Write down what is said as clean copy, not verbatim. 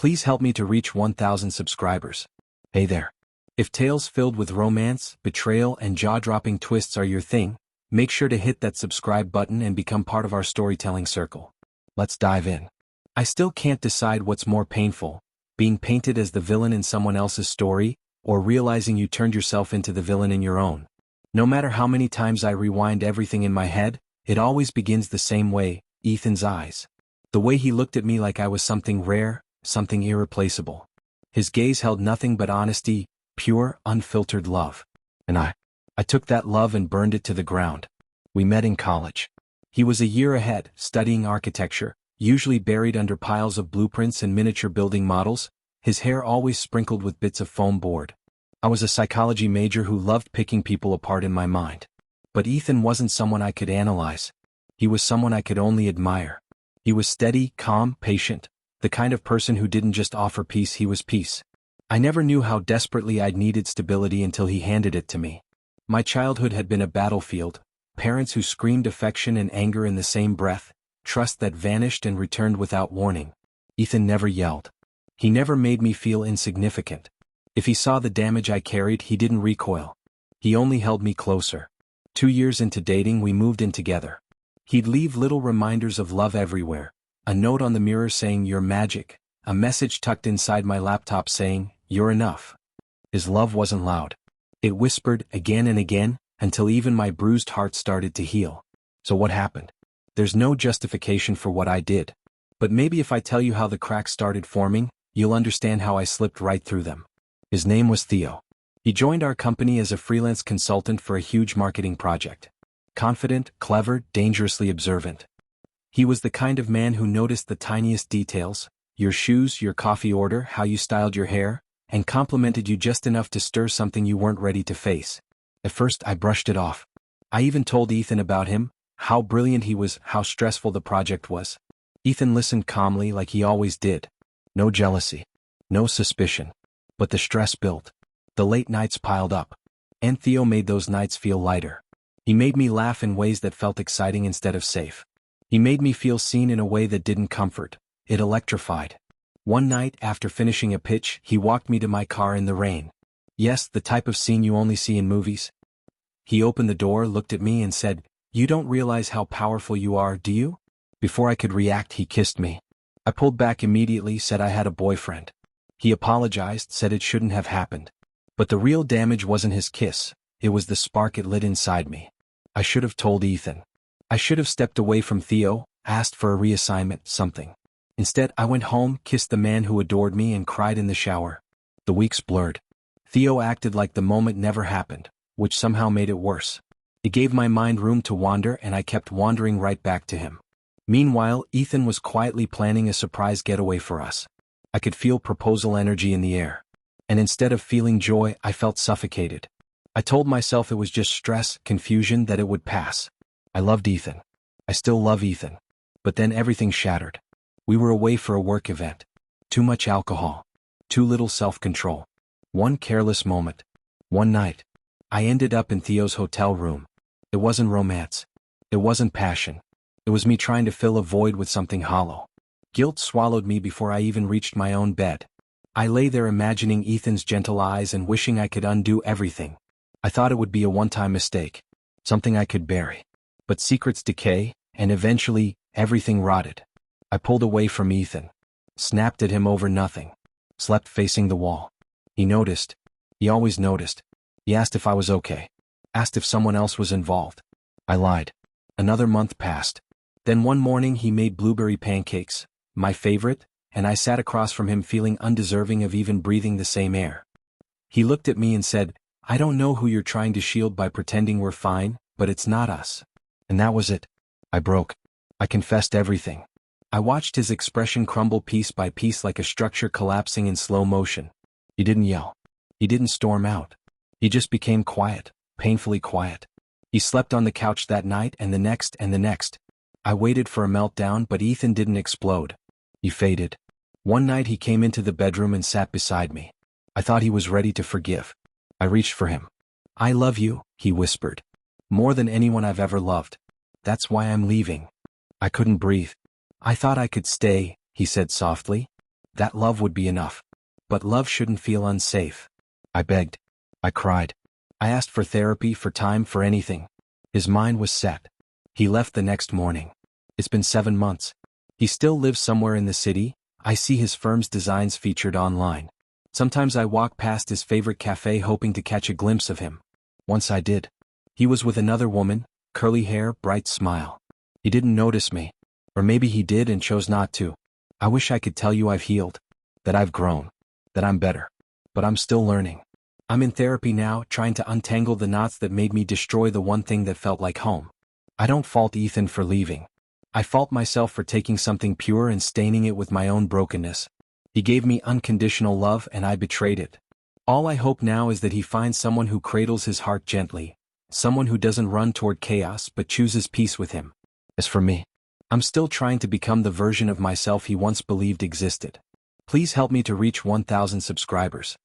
Please help me to reach 1,000 subscribers. Hey there. If tales filled with romance, betrayal, and jaw-dropping twists are your thing, make sure to hit that subscribe button and become part of our storytelling circle. Let's dive in. I still can't decide what's more painful, being painted as the villain in someone else's story, or realizing you turned yourself into the villain in your own. No matter how many times I rewind everything in my head, it always begins the same way: Ethan's eyes. The way he looked at me like I was something rare, something irreplaceable. His gaze held nothing but honesty, pure, unfiltered love. And I took that love and burned it to the ground. We met in college. He was a year ahead, studying architecture, usually buried under piles of blueprints and miniature building models, his hair always sprinkled with bits of foam board. I was a psychology major who loved picking people apart in my mind. But Ethan wasn't someone I could analyze. He was someone I could only admire. He was steady, calm, patient, the kind of person who didn't just offer peace, he was peace. I never knew how desperately I'd needed stability until he handed it to me. My childhood had been a battlefield, parents who screamed affection and anger in the same breath, trust that vanished and returned without warning. Ethan never yelled. He never made me feel insignificant. If he saw the damage I carried, he didn't recoil. He only held me closer. 2 years into dating, we moved in together. He'd leave little reminders of love everywhere. A note on the mirror saying, "You're magic." A message tucked inside my laptop saying, "You're enough." His love wasn't loud. It whispered again and again, until even my bruised heart started to heal. So what happened? There's no justification for what I did. But maybe if I tell you how the cracks started forming, you'll understand how I slipped right through them. His name was Theo. He joined our company as a freelance consultant for a huge marketing project. Confident, clever, dangerously observant. He was the kind of man who noticed the tiniest details: your shoes, your coffee order, how you styled your hair, and complimented you just enough to stir something you weren't ready to face. At first, I brushed it off. I even told Ethan about him, how brilliant he was, how stressful the project was. Ethan listened calmly like he always did. No jealousy. No suspicion. But the stress built. The late nights piled up. And Theo made those nights feel lighter. He made me laugh in ways that felt exciting instead of safe. He made me feel seen in a way that didn't comfort. It electrified. One night, after finishing a pitch, he walked me to my car in the rain. Yes, the type of scene you only see in movies. He opened the door, looked at me and said, "You don't realize how powerful you are, do you?" Before I could react, he kissed me. I pulled back immediately, said I had a boyfriend. He apologized, said it shouldn't have happened. But the real damage wasn't his kiss, it was the spark it lit inside me. I should have told Ethan. I should have stepped away from Theo, asked for a reassignment, something. Instead, I went home, kissed the man who adored me, and cried in the shower. The weeks blurred. Theo acted like the moment never happened, which somehow made it worse. It gave my mind room to wander, and I kept wandering right back to him. Meanwhile, Ethan was quietly planning a surprise getaway for us. I could feel proposal energy in the air. And instead of feeling joy, I felt suffocated. I told myself it was just stress, confusion, that it would pass. I loved Ethan. I still love Ethan. But then everything shattered. We were away for a work event. Too much alcohol. Too little self-control. One careless moment. One night. I ended up in Theo's hotel room. It wasn't romance. It wasn't passion. It was me trying to fill a void with something hollow. Guilt swallowed me before I even reached my own bed. I lay there imagining Ethan's gentle eyes and wishing I could undo everything. I thought it would be a one-time mistake. Something I could bury. But secrets decay, and eventually, everything rotted. I pulled away from Ethan. Snapped at him over nothing. Slept facing the wall. He noticed. He always noticed. He asked if I was okay. Asked if someone else was involved. I lied. Another month passed. Then one morning he made blueberry pancakes, my favorite, and I sat across from him feeling undeserving of even breathing the same air. He looked at me and said, "I don't know who you're trying to shield by pretending we're fine, but it's not us." And that was it. I broke. I confessed everything. I watched his expression crumble piece by piece like a structure collapsing in slow motion. He didn't yell. He didn't storm out. He just became quiet, painfully quiet. He slept on the couch that night and the next and the next. I waited for a meltdown, but Ethan didn't explode. He faded. One night he came into the bedroom and sat beside me. I thought he was ready to forgive. I reached for him. "I love you," he whispered. "More than anyone I've ever loved. That's why I'm leaving." I couldn't breathe. "I thought I could stay," he said softly. That love would be enough. But love shouldn't feel unsafe. I begged. I cried. I asked for therapy, for time, for anything. His mind was set. He left the next morning. It's been 7 months. He still lives somewhere in the city. I see his firm's designs featured online. Sometimes I walk past his favorite cafe hoping to catch a glimpse of him. Once I did. He was with another woman, curly hair, bright smile. He didn't notice me. Or maybe he did and chose not to. I wish I could tell you I've healed. That I've grown. That I'm better. But I'm still learning. I'm in therapy now, trying to untangle the knots that made me destroy the one thing that felt like home. I don't fault Ethan for leaving. I fault myself for taking something pure and staining it with my own brokenness. He gave me unconditional love and I betrayed it. All I hope now is that he finds someone who cradles his heart gently, someone who doesn't run toward chaos but chooses peace with him. As for me, I'm still trying to become the version of myself he once believed existed. Please help me to reach 1,000 subscribers.